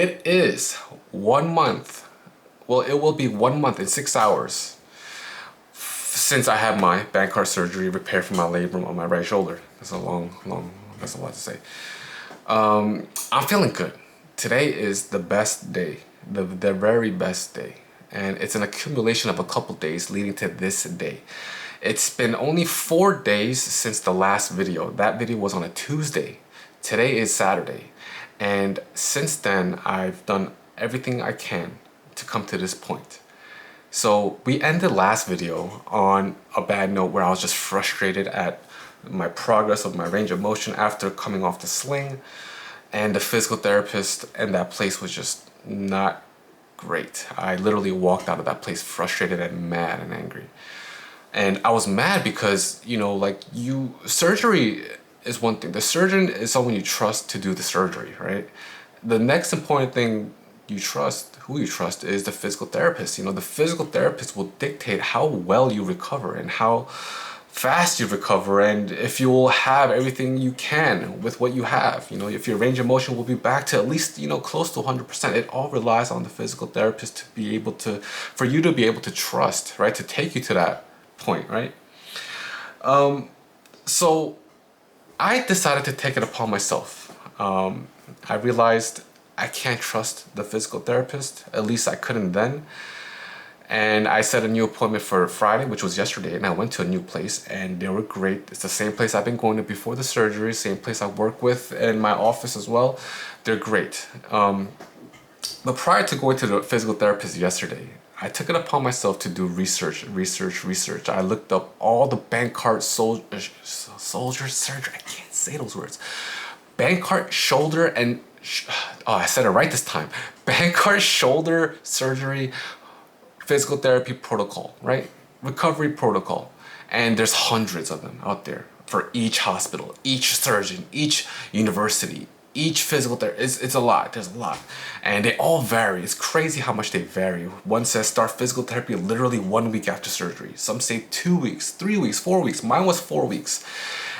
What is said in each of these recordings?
It is 1 month. Well, it will be 1 month and 6 hours since I had my bankart surgery repaired from my labrum on my right shoulder. That's a that's a lot to say. I'm feeling good. Today is the best day, the very best day. And it's an accumulation of a couple days leading to this day. It's been only 4 days since the last video. That video was on a Tuesday. Today is Saturday. And since then, I've done everything I can to come to this point. So we ended last video on a bad note where I was just frustrated at my progress of my range of motion after coming off the sling, and the physical therapist and that place was just not great. I literally walked out of that place frustrated and mad and angry. And I was mad because, surgery is one thing. The surgeon is someone you trust to do the surgery, right? The next important thing who you trust is the physical therapist. The physical therapist will dictate how well you recover and how fast you recover, and if you will have everything you can with what you have. If your range of motion will be back to at least, close to 100%. It all relies on the physical therapist for you to be able to trust, right? To take you to that point, right? So I decided to take it upon myself. I realized I can't trust the physical therapist. At least I couldn't then. And I set a new appointment for Friday, which was yesterday, and I went to a new place, and they were great. It's the same place I've been going to before the surgery, same place I work with in my office as well. They're great. But prior to going to the physical therapist yesterday, I took it upon myself to do research. I looked up all the bankart soldier surgery. I can't say those words. Bankart shoulder and I said it right this time. Bankart shoulder surgery physical therapy protocol, right? Recovery protocol. And there's hundreds of them out there for each hospital, each surgeon, each university, each physical therapist. It's a lot. There's a lot. And they all vary. It's crazy how much they vary. One says start physical therapy literally 1 week after surgery. Some say 2 weeks, 3 weeks, 4 weeks. Mine was 4 weeks.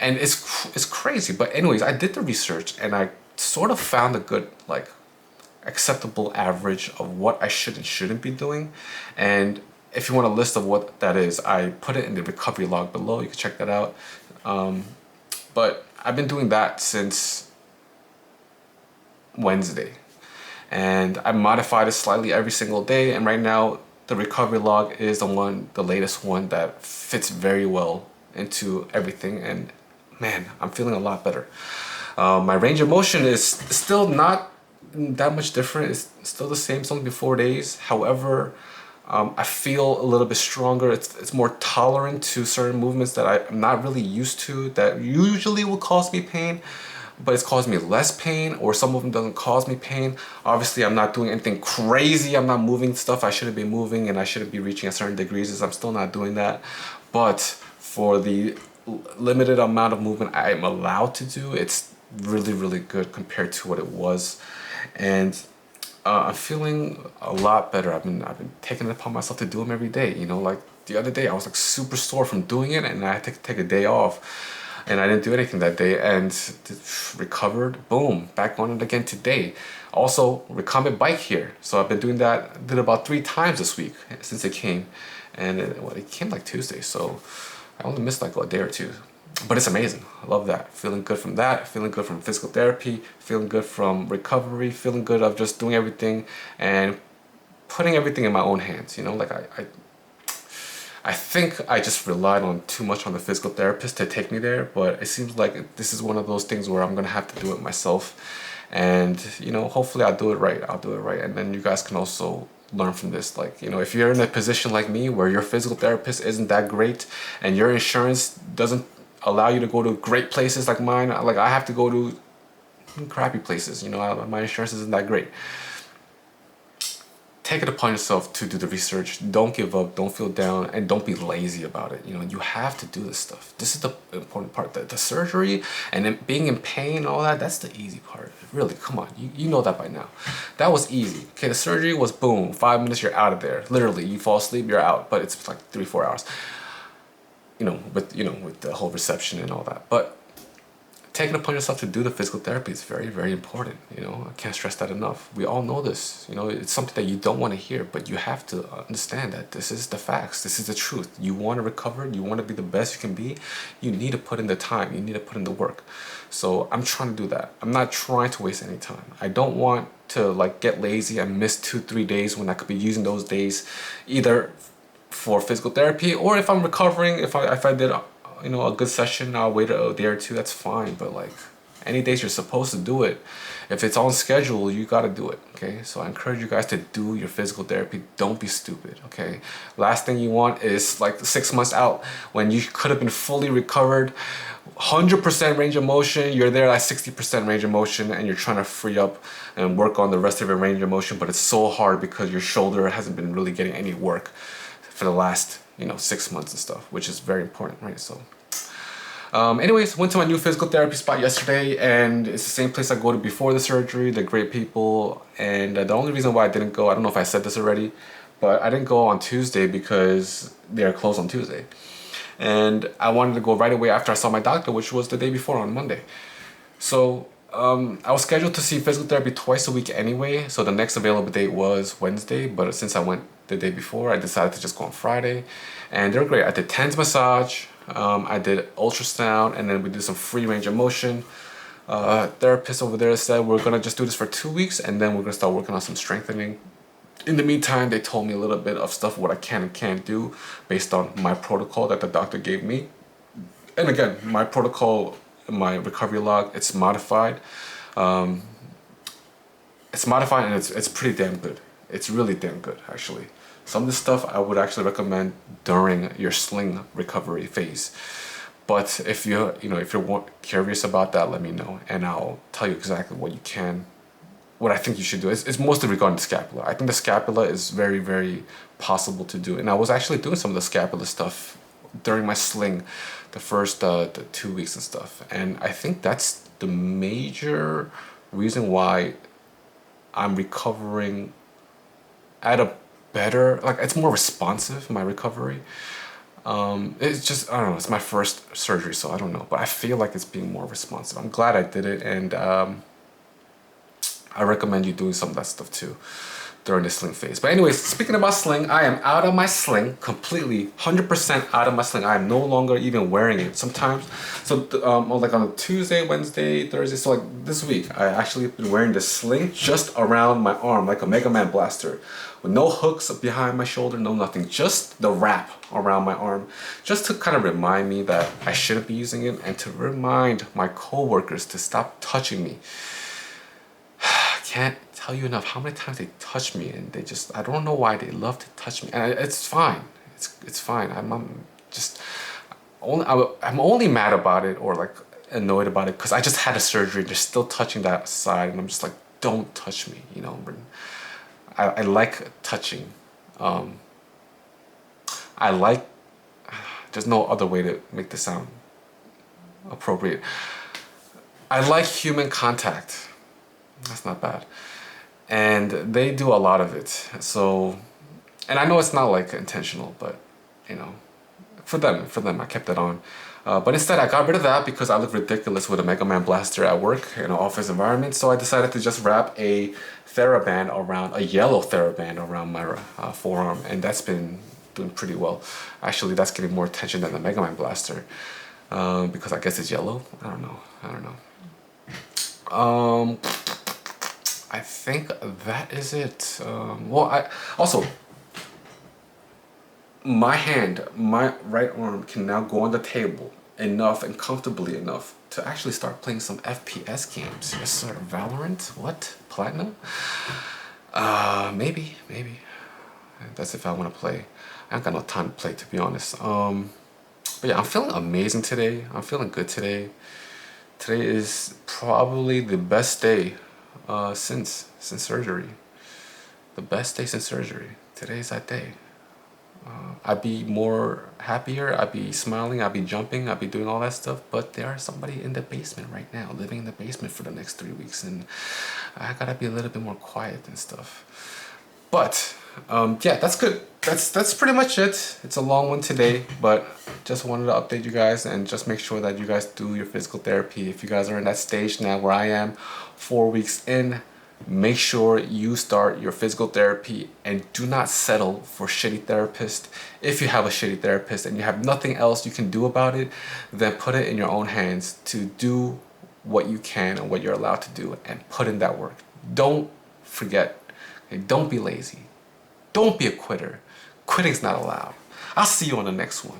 And it's crazy. But anyways, I did the research and I sort of found a good, acceptable average of what I should and shouldn't be doing. And if you want a list of what that is, I put it in the recovery log below. You can check that out. But I've been doing that since Wednesday, and I modified it slightly every single day. And right now the recovery log is the latest one that fits very well into everything. And man, I'm feeling a lot better. My range of motion is still not that much different. It's still the same. It's only been 4 days. However, I feel a little bit stronger. It's more tolerant to certain movements that I'm not really used to, that usually will cause me pain, but it's caused me less pain, or some of them doesn't cause me pain. Obviously, I'm not doing anything crazy. I'm not moving stuff I shouldn't be moving, and I shouldn't be reaching at certain degrees. I'm still not doing that. But for the limited amount of movement I'm allowed to do, it's really, really good compared to what it was. And I'm feeling a lot better. I've been taking it upon myself to do them every day. Like the other day I was super sore from doing it, and I had to take a day off, and I didn't do anything that day, and recovered. Boom, back on it again today. Also, recumbent bike here. So I've been doing that. Did about 3 times this week since it came, and it came Tuesday. So I only missed a day or two. But it's amazing. I love that. Feeling good from that. Feeling good from physical therapy. Feeling good from recovery. Feeling good of just doing everything and putting everything in my own hands. I think I just relied on too much on the physical therapist to take me there. But it seems like this is one of those things where I'm gonna have to do it myself. And hopefully I'll do it right. And then you guys can also learn from this. If you're in a position like me where your physical therapist isn't that great and your insurance doesn't allow you to go to great places like mine, I have to go to crappy places. My insurance isn't that great. Take it upon yourself to do the research. Don't give up. Don't feel down, and don't be lazy about it. You have to do this stuff. This is the important part. The surgery and then being in pain and all that, that's the easy part. Really, come on. You know that by now. That was easy. Okay, the surgery was boom, 5 minutes, you're out of there. Literally, you fall asleep, you're out. But it's 3-4 hours. With the whole reception and all that. But taking upon yourself to do the physical therapy is very, very important. You know, I can't stress that enough. We all know this. You know, it's something that you don't want to hear, but you have to understand that this is the facts. This is the truth. You want to recover. You want to be the best you can be. You need to put in the time. You need to put in the work. So I'm trying to do that. I'm not trying to waste any time. I don't want to like get lazy and miss 2-3 days when I could be using those days either for physical therapy, or if I'm recovering, if I did you know, a good session, I'll wait a day or two, that's fine. But like any days you're supposed to do it, if it's on schedule, you got to do it. Okay, so I encourage you guys to do your physical therapy. Don't be stupid. Okay, last thing you want is like 6 months out when you could have been fully recovered, 100% range of motion, you're there at 60% range of motion, and you're trying to free up and work on the rest of your range of motion, but it's so hard because your shoulder hasn't been really getting any work for the last, you know, 6 months and stuff, which is very important, right? So anyways, went to my new physical therapy spot yesterday, and it's the same place I go to before the surgery. They're great people, and the only reason why I didn't go, I don't know if I said this already, but I didn't go on Tuesday because they are closed on Tuesday. And I wanted to go right away after I saw my doctor, which was the day before on Monday. So I was scheduled to see physical therapy twice a week anyway, so the next available date was Wednesday, but since I went the day before, I decided to just go on Friday, and they're great. I did TENS massage, I did ultrasound, and then we did some free range of motion. Therapist over there said we're gonna just do this for 2 weeks, and then we're gonna start working on some strengthening. In the meantime, they told me a little bit of stuff, what I can and can't do based on my protocol that the doctor gave me. And again, my protocol, my recovery log, it's modified. It's modified, and it's pretty damn good. It's really damn good, actually. Some of the stuff I would actually recommend during your sling recovery phase. But if you're curious about that, let me know, and I'll tell you exactly what I think you should do. It's mostly regarding the scapula. I think the scapula is very, very possible to do. And I was actually doing some of the scapula stuff during my sling the first the 2 weeks and stuff. And I think that's the major reason why I'm recovering at a better, like it's more responsive, my recovery. It's just, I don't know, it's my first surgery, so I don't know. But I feel like it's being more responsive. I'm glad I did it, and I recommend you doing some of that stuff too during the sling phase. But anyways, speaking about sling, I am out of my sling, completely, 100% out of my sling. I am no longer even wearing it sometimes. So like on a Tuesday, Wednesday, Thursday, so like this week, I actually been wearing the sling just around my arm, like a Mega Man blaster, with no hooks behind my shoulder, no nothing, just the wrap around my arm, just to kind of remind me that I shouldn't be using it, and to remind my co-workers to stop touching me. Can't tell you enough how many times they touch me, and they just, I don't know why they love to touch me, and it's fine. It's fine. I'm only mad about it, or like annoyed about it, because I just had a surgery. They're still touching that side, and I'm just like, don't touch me, you know. I like touching. I like. There's no other way to make this sound appropriate. I like human contact. That's not bad. And they do a lot of it. So, and I know it's not like intentional, but you know, for them, I kept it on. But instead I got rid of that because I look ridiculous with a Mega Man blaster at work in an office environment. So I decided to just wrap a TheraBand around, a yellow TheraBand around my forearm. And that's been doing pretty well. Actually, that's getting more attention than the Mega Man blaster. Because I guess it's yellow. I don't know. I think that is it. Well, my hand, my right arm can now go on the table enough and comfortably enough to actually start playing some FPS games. Yes, sir. Valorant? What? Platinum? Maybe. That's if I want to play. I ain't got no time to play, to be honest. But yeah, I'm feeling amazing today. I'm feeling good today. Today is probably the best day since surgery. The best day since surgery. Today's that day. I'd be more happier, I'd be smiling, I'd be jumping, I'd be doing all that stuff, but there is somebody in the basement right now, living in the basement for the next 3 weeks, and I gotta be a little bit more quiet and stuff. But Yeah, that's good. That's pretty much it. It's a long one today, but just wanted to update you guys and just make sure that you guys do your physical therapy. If you guys are in that stage now where I am, 4 weeks in, make sure you start your physical therapy and do not settle for shitty therapist. If you have a shitty therapist and you have nothing else you can do about it, then put it in your own hands to do what you can and what you're allowed to do and put in that work. Don't forget. Okay? Don't be lazy. Don't be a quitter. Quitting's not allowed. I'll see you on the next one.